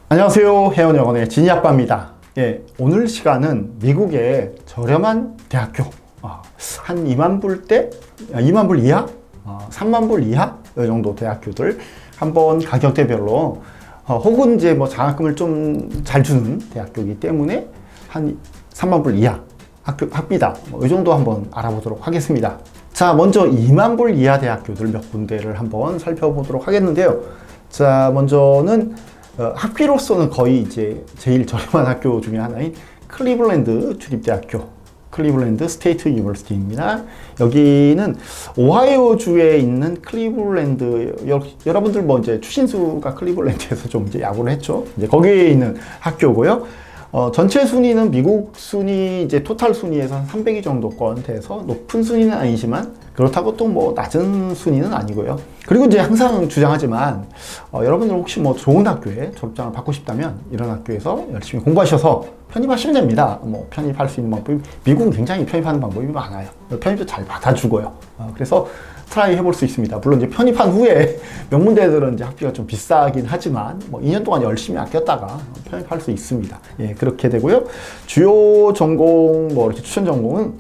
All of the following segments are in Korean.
안녕하세요. 혜원여건의 진이아빠입니다. 예, 오늘 시간은 미국의 저렴한 대학교, 한 2만 불대, 2만 불 이하, 3만 불 이하 이 정도 대학교들 한번 가격대별로 혹은 이제 뭐 장학금을 좀 잘 주는 대학교이기 때문에 한 3만 불 이하 학비다, 이 정도 한번 알아보도록 하겠습니다. 자, 먼저 2만 불 이하 대학교들 몇 군데를 한번 살펴보도록 하겠는데요. 자, 먼저는 학비로서는 거의 이제 제일 저렴한 학교 중에 하나인 클리블랜드 주립대학교, 클리블랜드 스테이트 유니버시티입니다. 여기는 오하이오주에 있는 클리블랜드, 여러분들 뭐 이제 추신수가 클리블랜드에서 좀 이제 야구를 했죠. 이제 거기에 있는 학교고요. 전체 순위는 미국 순위, 이제 토탈 순위에서 한 300위 정도권 돼서 높은 순위는 아니지만 그렇다고 또 뭐 낮은 순위는 아니고요. 그리고 이제 항상 주장하지만 여러분들 혹시 뭐 좋은 학교에 졸업장을 받고 싶다면 이런 학교에서 열심히 공부하셔서 편입하시면 됩니다. 뭐 편입할 수 있는 방법이, 미국은 굉장히 편입하는 방법이 많아요. 편입도 잘 받아주고요. 그래서 트라이 해볼 수 있습니다. 물론 이제 편입한 후에 명문대들은 이제 학비가 좀 비싸긴 하지만 뭐 2년 동안 열심히 아꼈다가 편입할 수 있습니다. 예, 그렇게 되고요. 주요 전공, 뭐 이렇게 추천 전공은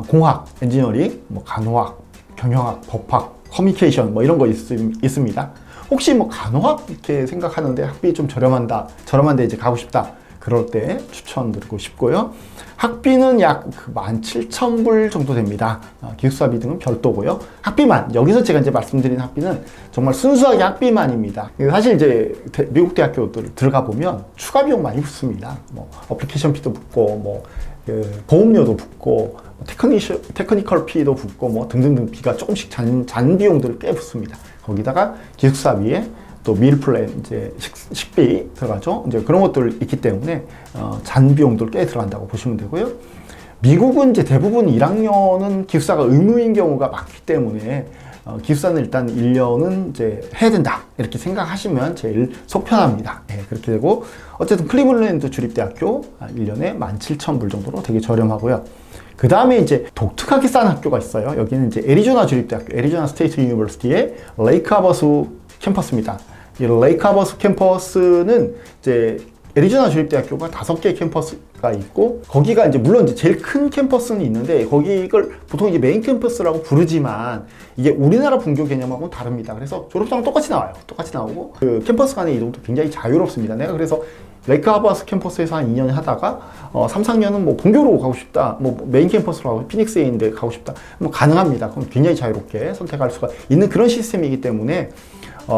공학, 엔지니어링, 뭐 간호학, 경영학, 법학, 커뮤니케이션 뭐 이런 거 있습니다. 혹시 뭐 간호학 이렇게 생각하는데 학비 좀 저렴한데 이제 가고 싶다. 그럴 때 추천드리고 싶고요. 학비는 약 17,000불 정도 됩니다. 기숙사비 등은 별도고요. 학비만, 여기서 제가 이제 말씀드린 학비는 정말 순수하게 학비만입니다. 사실 이제 미국 대학교들 들어가 보면 추가 비용 많이 붙습니다. 뭐 어플리케이션 피도 붙고, 뭐 보험료도 붙고, 테크니컬 피도 붙고, 뭐 등등등 비가 조금씩 잔 비용들을 꽤 붙습니다. 거기다가 기숙사비에 또 밀플랜, 이제 식비 들어가죠. 이제 그런 것들 있기 때문에 잔 비용들 꽤 들어간다고 보시면 되고요. 미국은 이제 대부분 1학년은 기숙사가 의무인 경우가 많기 때문에 기숙사는 일단 1년은 이제 해야 된다 이렇게 생각하시면 제일 속 편합니다. 예, 그렇게 되고 어쨌든 클리블랜드 주립대학교 1년에 17,000불 정도로 되게 저렴하고요. 그 다음에 이제 독특하게 싼 학교가 있어요. 여기는 이제 애리조나 주립대학교, 애리조나 스테이트 유니버시티의 레이크 하버스 캠퍼스입니다. 이 레이크 하버스 캠퍼스는 이제 애리조나 주립대학교가 5개의 캠퍼스가 있고, 거기가 이제 물론 이제 제일 큰 캠퍼스는 있는데, 거기를 보통 이제 메인 캠퍼스라고 부르지만, 이게 우리나라 분교 개념하고는 다릅니다. 그래서 졸업장은 똑같이 나와요. 똑같이 나오고, 그 캠퍼스 간의 이동도 굉장히 자유롭습니다. 내가 그래서 레이크 하버스 캠퍼스에서 한 2년 하다가 3, 4년은 뭐 본교로 가고 싶다, 뭐 메인 캠퍼스로 가고 피닉스에 있는데 가고 싶다, 뭐 가능합니다. 그럼 굉장히 자유롭게 선택할 수가 있는 그런 시스템이기 때문에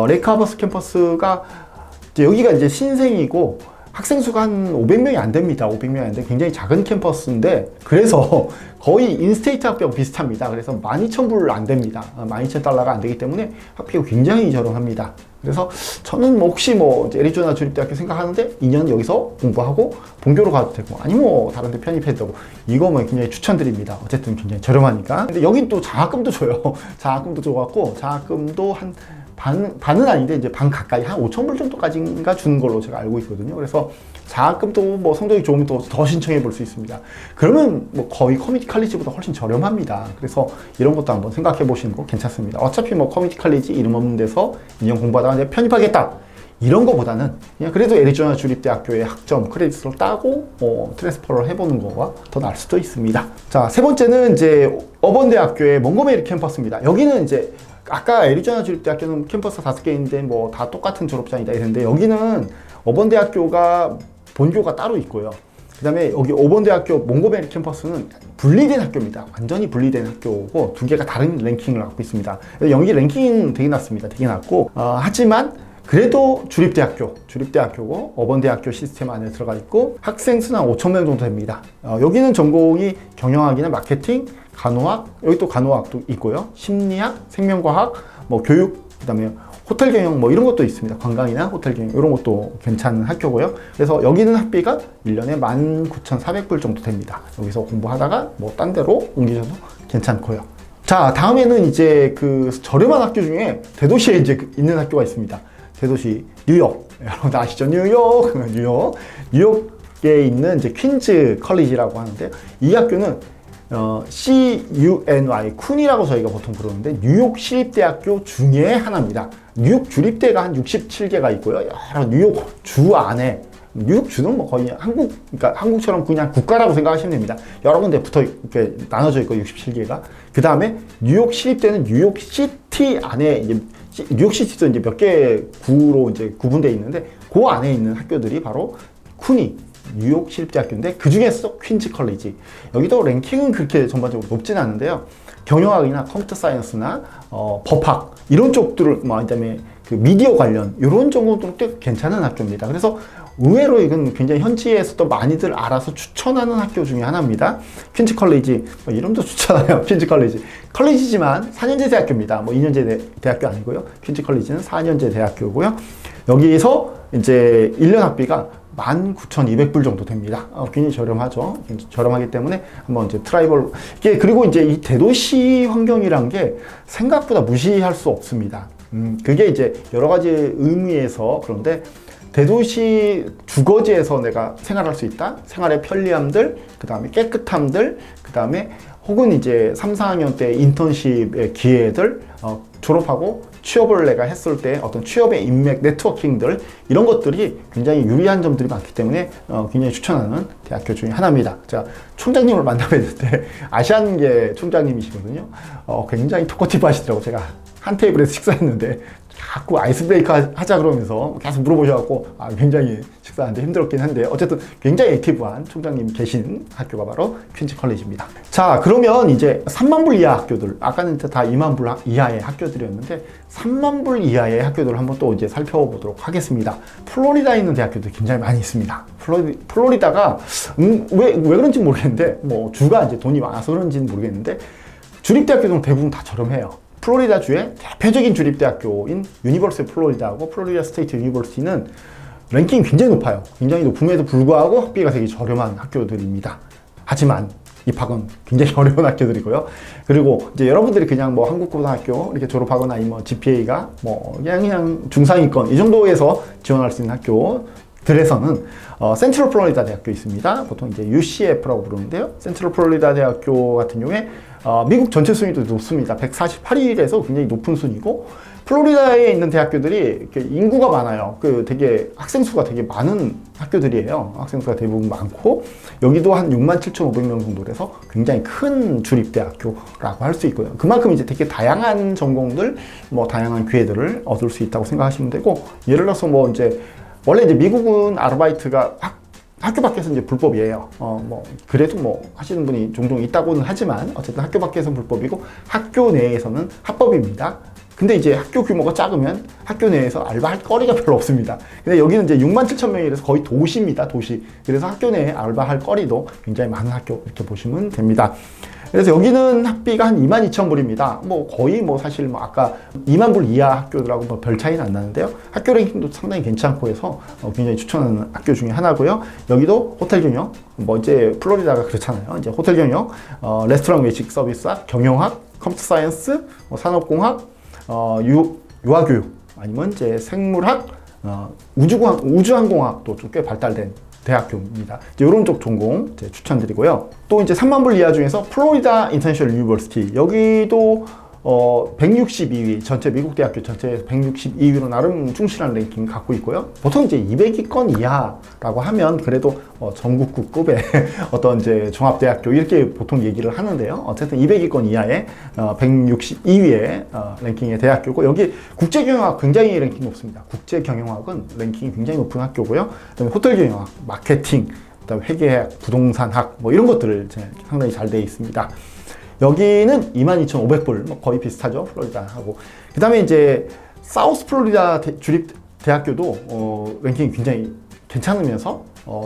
레이크 하버스 캠퍼스가 이제 여기가 이제 신생이고 학생 수가 한 500명이 안 됩니다. 500명이 안 돼. 굉장히 작은 캠퍼스인데, 그래서 거의 인스테이트 학비하고 비슷합니다. 그래서 12,000불 안 됩니다. 12,000달러가 안 되기 때문에 학비가 굉장히 저렴합니다. 그래서 저는 뭐 혹시 뭐 애리조나 주립대학교 생각하는데 2년 여기서 공부하고 본교로 가도 되고, 아니면 뭐 다른 데 편입해도 되고, 이거 뭐 굉장히 추천드립니다. 어쨌든 굉장히 저렴하니까. 근데 여긴 또 장학금도 줘요. 장학금도 줘갖고, 장학금도 한 반은 아닌데 이제 반 가까이 한 5,000불 정도까지인가 주는 걸로 제가 알고 있거든요. 그래서 장학금도 뭐 성적이 좋으면 더 신청해 볼 수 있습니다. 그러면 뭐 거의 커뮤니티 칼리지보다 훨씬 저렴합니다. 그래서 이런 것도 한번 생각해 보시는 거 괜찮습니다. 어차피 뭐 커뮤니티 칼리지 이름 없는 데서 2년 공부하다가 이제 편입하겠다, 이런 거보다는 그냥 그래도 애리조나 주립대학교의 학점 크레딧을 따고 트랜스퍼를 해보는 거가 더 나을 수도 있습니다. 자, 세 번째는 이제 어번대학교의 몽고메리 캠퍼스입니다. 여기는 이제 아까 애리조나 주립대학교는 캠퍼스 5개인데 뭐 다 똑같은 졸업장이다 이랬는데, 여기는 어번대학교가 본교가 따로 있고요. 그 다음에 여기 오번대학교 몽고메리 캠퍼스는 분리된 학교입니다. 완전히 분리된 학교고 두 개가 다른 랭킹을 갖고 있습니다. 여기 랭킹은 되게 낮습니다. 되게 낮고 하지만 그래도 주립대학교고 어번대학교 시스템 안에 들어가 있고 학생 수는 한 5,000명 정도 됩니다. 여기는 전공이 경영학이나 마케팅, 간호학, 여기 또 간호학도 있고요. 심리학, 생명과학, 뭐 교육, 그 다음에 호텔 경영 뭐 이런 것도 있습니다. 관광이나 호텔 경영 이런 것도 괜찮은 학교고요. 그래서 여기는 학비가 1년에 19,400불 정도 됩니다. 여기서 공부하다가 뭐 딴 데로 옮기셔도 괜찮고요. 자, 다음에는 이제 그 저렴한 학교 중에 대도시에 이제 있는 학교가 있습니다. 대도시 뉴욕. 여러분 아시죠? 뉴욕에 있는 이제 퀸즈 컬리지라고 하는데, 이 학교는 CUNY, 쿤이라고 저희가 보통 부르는데 뉴욕 시립대학교 중에 하나입니다. 뉴욕 주립대가 한 67개가 있고요. 여러 뉴욕 주 안에, 뉴욕 주는 뭐 거의 그러니까 한국처럼 그냥 국가라고 생각하시면 됩니다. 여러 군데 붙어 이렇게 나눠져 있고 67개가. 그 다음에 뉴욕 시립대는 뉴욕 시티 안에 이제 뉴욕 시티도 이제 몇 개 구로 이제 구분되어 있는데 그 안에 있는 학교들이 바로 쿤이 뉴욕 시립대학교인데 그 중에서 퀸즈 컬리지. 여기도 랭킹은 그렇게 전반적으로 높진 않은데요. 경영학이나 컴퓨터 사이언스나 법학 이런 쪽들을 그다음에 그 미디어 관련 이런 정도도 꽤 괜찮은 학교입니다. 그래서 의외로 이건 굉장히 현지에서도 많이들 알아서 추천하는 학교 중에 하나입니다. 퀸즈 컬리지, 이름도 좋잖아요. 퀸즈 컬리지. 컬리지지만 4년제 대학교입니다. 뭐 2년제 대학교 아니고요. 퀸즈 컬리지는 4년제 대학교고요. 여기서 이제 1년 학비가 19,200불 정도 됩니다. 굉장히 저렴하죠. 저렴하기 때문에 한번 이제 트라이벌, 이게 그리고 이제 이 대도시 환경이란 게 생각보다 무시할 수 없습니다. 그게 이제 여러 가지 의미에서 그런데 대도시 주거지에서 내가 생활할 수 있다. 생활의 편리함들, 그 다음에 깨끗함들, 그 다음에 혹은 이제 3, 4학년 때 인턴십의 기회들, 졸업하고 취업을 내가 했을 때 어떤 취업의 인맥, 네트워킹들 이런 것들이 굉장히 유리한 점들이 많기 때문에 굉장히 추천하는 대학교 중에 하나입니다. 제가 총장님을 만나뵀는데 아시안계 총장님이시거든요. 굉장히 토커티브 하시더라고. 제가 한 테이블에서 식사했는데 자꾸 아이스 브레이크 하자 그러면서 계속 물어보셔갖고 굉장히 식사하는데 힘들었긴 한데 어쨌든 굉장히 액티브한 총장님 계신 학교가 바로 퀸즈 컬리지입니다. 자, 그러면 이제 3만 불 이하 학교들, 아까는 다 2만 불 이하의 학교들이었는데 3만 불 이하의 학교들을 한번 또 이제 살펴보도록 하겠습니다. 플로리다에 있는 대학교도 굉장히 많이 있습니다. 플로리다가 왜 그런지 모르겠는데 뭐 주가 이제 돈이 많아서 그런지는 모르겠는데 주립대학교는 대부분 다 저렴해요. 플로리다 주의 대표적인 주립대학교인 유니버시티 플로리다하고 플로리다 스테이트 유니버시티는 랭킹이 굉장히 높아요. 굉장히 높음에도 불구하고 학비가 되게 저렴한 학교들입니다. 하지만 입학은 굉장히 어려운 학교들이고요. 그리고 이제 여러분들이 그냥 뭐 한국고등학교 이렇게 졸업하거나 아니면 GPA가 뭐 그냥 중상위권 이 정도에서 지원할 수 있는 학교들에서는 센트럴 플로리다 대학교 있습니다. 보통 이제 UCF라고 부르는데요. 센트럴 플로리다 대학교 같은 경우에 미국 전체 순위도 높습니다. 148위에서 굉장히 높은 순위고, 플로리다에 있는 대학교들이 이렇게 인구가 많아요. 되게 학생 수가 되게 많은 학교들이에요. 학생 수가 대부분 많고, 여기도 한 67,500명 정도라서 굉장히 큰 주립대학교라고 할 수 있고요. 그만큼 이제 되게 다양한 전공들, 뭐 다양한 기회들을 얻을 수 있다고 생각하시면 되고, 예를 들어서 뭐 이제 원래 이제 미국은 아르바이트가 학교 밖에서 이제 불법이에요. 그래도 뭐 하시는 분이 종종 있다고는 하지만 어쨌든 학교 밖에서는 불법이고 학교 내에서는 합법입니다. 근데 이제 학교 규모가 작으면 학교 내에서 알바할 거리가 별로 없습니다. 근데 여기는 이제 67,000명이라서 거의 도시입니다, 도시. 그래서 학교 내에 알바할 거리도 굉장히 많은 학교 이렇게 보시면 됩니다. 그래서 여기는 학비가 한 22,000불입니다. 뭐 거의 뭐 사실 뭐 아까 2만 불 이하 학교들하고 뭐 별 차이는 안 나는데요. 학교 랭킹도 상당히 괜찮고 해서 굉장히 추천하는 학교 중에 하나고요. 여기도 호텔 경영, 뭐 이제 플로리다가 그렇잖아요. 이제 호텔 경영, 레스토랑 외식 서비스학, 경영학, 컴퓨터 사이언스, 산업공학, 유아교육, 아니면 이제 생물학, 우주항공학도 좀 꽤 발달된 대학교입니다. 이런 쪽 전공 추천드리고요. 또 이제 3만 불 이하 중에서 플로리다 인터내셔널 유니버시티, 여기도 162위, 전체 미국 대학교 전체에서 162위로 나름 충실한 랭킹 갖고 있고요. 보통 이제 200위권 이하라고 하면 그래도 전국구급의 어떤 이제 종합대학교 이렇게 보통 얘기를 하는데요. 어쨌든 200위권 이하의 162위의 랭킹의 대학교고, 여기 국제경영학 굉장히 랭킹 높습니다. 국제경영학은 랭킹이 굉장히 높은 학교고요. 그다음에 호텔경영학, 마케팅, 그다음에 회계학, 부동산학 뭐 이런 것들을 상당히 잘 되어 있습니다. 여기는 22,500불, 뭐 거의 비슷하죠, 플로리다하고. 그 다음에 이제 사우스 플로리다 주립 대학교도 랭킹이 굉장히 괜찮으면서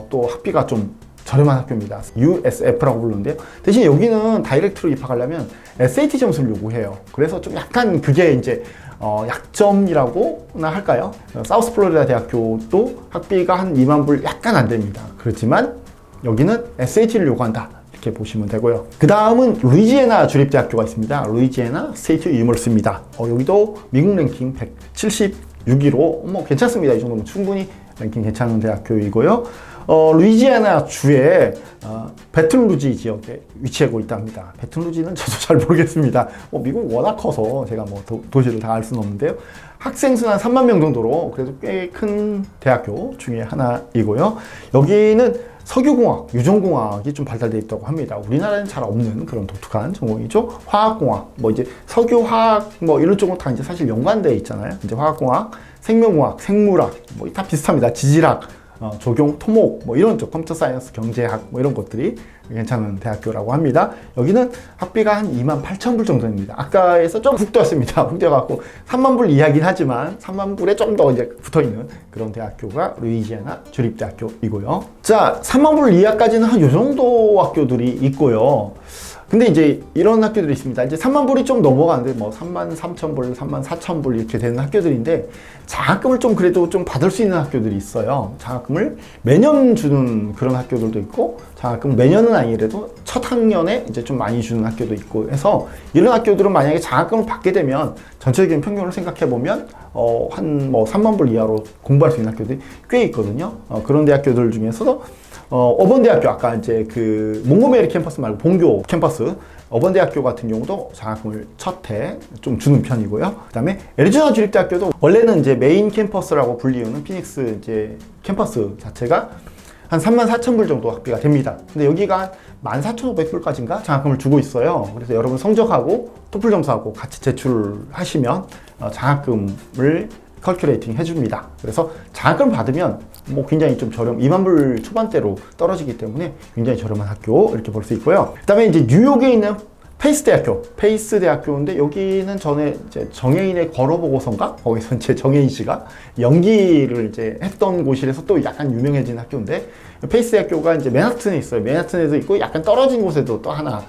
또 학비가 좀 저렴한 학교입니다. USF라고 부르는데요. 대신 여기는 다이렉트로 입학하려면 SAT 점수를 요구해요. 그래서 좀 약간 그게 이제 약점이라고나 할까요? 사우스 플로리다 대학교도 학비가 한 2만 불 약간 안 됩니다. 그렇지만 여기는 SAT를 요구한다, 이렇게 보시면 되고요. 그 다음은 루이지애나 주립대학교가 있습니다. 루이지애나 스테이트 유니버시티입니다. 여기도 미국 랭킹 176위로 뭐 괜찮습니다. 이 정도면 충분히 랭킹 괜찮은 대학교이고요. 루이지애나 주의 배튼루지 지역에 위치하고 있답니다. 배튼루지는 저도 잘 모르겠습니다. 미국 워낙 커서 제가 뭐 도시를 다 알 수는 없는데요. 학생 수는 한 3만 명 정도로 그래도 꽤 큰 대학교 중에 하나이고요. 여기는 석유공학, 유전공학이 좀 발달되어 있다고 합니다. 우리나라에는 잘 없는 그런 독특한 전공이죠. 화학공학, 뭐 이제 석유화학 뭐 이런 쪽은 다 이제 사실 연관되어 있잖아요. 이제 화학공학, 생명공학, 생물학 뭐 다 비슷합니다. 지질학, 조경, 토목 뭐 이런 쪽 컴퓨터 사이언스, 경제학 뭐 이런 것들이 괜찮은 대학교라고 합니다. 여기는 학비가 한 28,000불 정도 됩니다. 아까에서 좀 훅 뛰었습니다. 훅 뛰어갖고 3만 불 이하긴 하지만 3만 불에 좀 더 이제 붙어있는 그런 대학교가 루이지애나 주립대학교이고요. 자, 3만 불 이하까지는 한 요 정도 학교들이 있고요. 근데 이제 이런 학교들이 있습니다. 이제 3만 불이 좀 넘어가는데 뭐 3만 3천 불, 3만 4천 불 이렇게 되는 학교들인데 장학금을 좀 그래도 좀 받을 수 있는 학교들이 있어요. 장학금을 매년 주는 그런 학교들도 있고 장학금 매년은 아니래도 첫 학년에 이제 좀 많이 주는 학교도 있고 해서 이런 학교들은 만약에 장학금을 받게 되면 전체적인 평균을 생각해 보면 한 뭐 3만 불 이하로 공부할 수 있는 학교들이 꽤 있거든요. 그런 대학교들 중에서도 어번대학교 아까 이제 그 몽고메리 캠퍼스 말고 본교 캠퍼스 어번대학교 같은 경우도 장학금을 첫 해 좀 주는 편이고요. 그다음에 애리조나 주립대학교도 원래는 이제 메인 캠퍼스라고 불리우는 피닉스 이제 캠퍼스 자체가 한 34,000불 정도 학비가 됩니다. 근데 여기가 14,500불까지인가 장학금을 주고 있어요. 그래서 여러분 성적하고 토플 점수하고 같이 제출하시면 장학금을 컬큘레이팅 해줍니다. 그래서 장학금을 받으면 뭐 굉장히 좀 저렴, 2만 불 초반대로 떨어지기 때문에 굉장히 저렴한 학교 이렇게 볼 수 있고요. 그 다음에 이제 뉴욕에 있는 페이스 대학교인데 여기는 전에 이제 정혜인의 걸어보고서인가? 거기서 이제 정혜인 씨가 연기를 이제 했던 곳이라서 또 약간 유명해진 학교인데 페이스 대학교가 이제 맨하튼에 있어요. 맨하튼에도 있고 약간 떨어진 곳에도 또 하나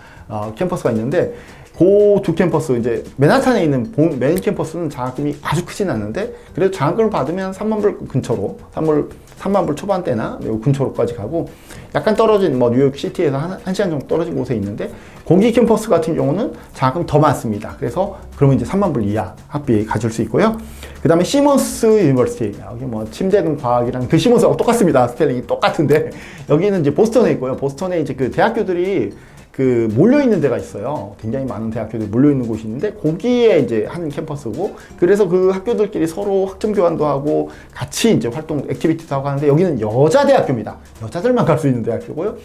캠퍼스가 있는데 그 두 캠퍼스 이제 맨하탄에 있는 메인 캠퍼스는 장학금이 아주 크진 않는데 그래도 장학금을 받으면 3만 불 근처로 3만 불 초반대나 근처로까지 가고 약간 떨어진 뭐 뉴욕 시티에서 한 시간 정도 떨어진 곳에 있는데 거기 캠퍼스 같은 경우는 장학금이 더 많습니다. 그래서 그러면 이제 3만 불 이하 학비 가질 수 있고요. 그 다음에 시몬스 유니버시티 여기 뭐 침대등 과학이랑 그 시몬스하고 똑같습니다. 스펠링이 똑같은데 여기는 이제 보스턴에 있고요. 보스턴에 이제 그 대학교들이 그 몰려있는 데가 있어요. 굉장히 많은 대학교들이 몰려있는 곳이 있는데 거기에 이제 한 캠퍼스고 그래서 그 학교들끼리 서로 학점 교환도 하고 같이 이제 활동 액티비티도 하고 하는데 여기는 여자 대학교입니다. 여자들만 갈 수 있는 대학교고요.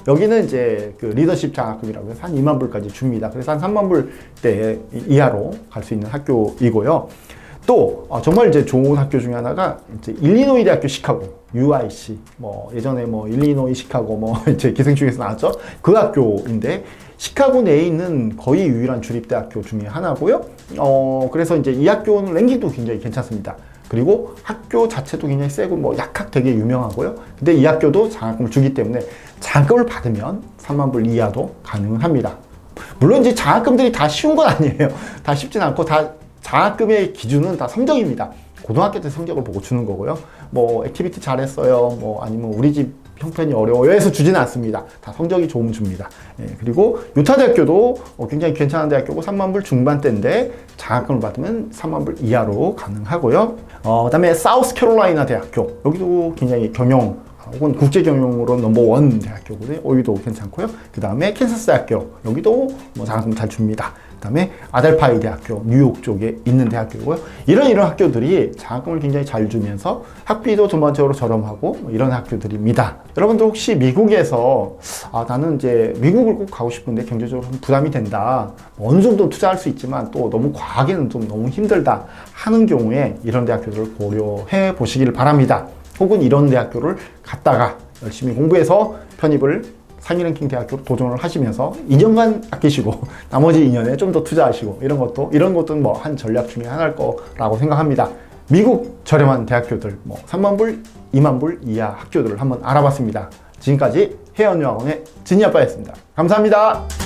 여기는 이제 그 리더십 장학금이라고 해서 한 2만 불까지 줍니다. 그래서 한 3만 불대 이하로 갈 수 있는 학교이고요. 또 정말 이제 좋은 학교 중에 하나가 이제 일리노이 대학교 시카고 UIC 뭐 예전에 뭐 일리노이 시카고 뭐 이제 기생충에서 나왔죠. 그 학교인데 시카고 내에 있는 거의 유일한 주립대학교 중에 하나고요. 그래서 이제 이 학교는 랭킹도 굉장히 괜찮습니다. 그리고 학교 자체도 굉장히 세고 뭐 약학 되게 유명하고요. 근데 이 학교도 장학금을 주기 때문에 장학금을 받으면 3만 불 이하도 가능합니다. 물론 이제 장학금들이 다 쉬운 건 아니에요. 다 쉽진 않고 다 장학금의 기준은 다 성적입니다. 고등학교 때 성적을 보고 주는 거고요. 뭐 액티비티 잘했어요. 뭐 아니면 우리 집 형편이 어려워요 해서 주지는 않습니다. 다 성적이 좋으면 줍니다. 그리고 유타 대학교도 굉장히 괜찮은 대학교고 3만 불 중반대인데 장학금을 받으면 3만 불 이하로 가능하고요. 그다음에 사우스캐롤라이나 대학교 여기도 굉장히 경영 혹은 국제경영으로 넘버원 대학교거든요. 여기도 괜찮고요. 그 다음에 캔사스 대학교 여기도 뭐 장학금 잘 줍니다. 그 다음에 아델파이 대학교 뉴욕 쪽에 있는 대학교고요. 이런 학교들이 장학금을 굉장히 잘 주면서 학비도 전반적으로 저렴하고 뭐 이런 학교들입니다. 여러분들 혹시 미국에서 나는 이제 미국을 꼭 가고 싶은데 경제적으로 부담이 된다. 어느 정도 투자할 수 있지만 또 너무 과하게는 좀 너무 힘들다 하는 경우에 이런 대학교들을 고려해 보시길 바랍니다. 혹은 이런 대학교를 갔다가 열심히 공부해서 편입을 상위 랭킹 대학교로 도전을 하시면서 2년간 아끼시고 나머지 2년에 좀 더 투자하시고 이런 것도 뭐 한 전략 중에 하나일 거라고 생각합니다. 미국 저렴한 대학교들 뭐 3만 불, 2만 불 이하 학교들을 한번 알아봤습니다. 지금까지 혜연여학원의 진이아빠였습니다. 감사합니다.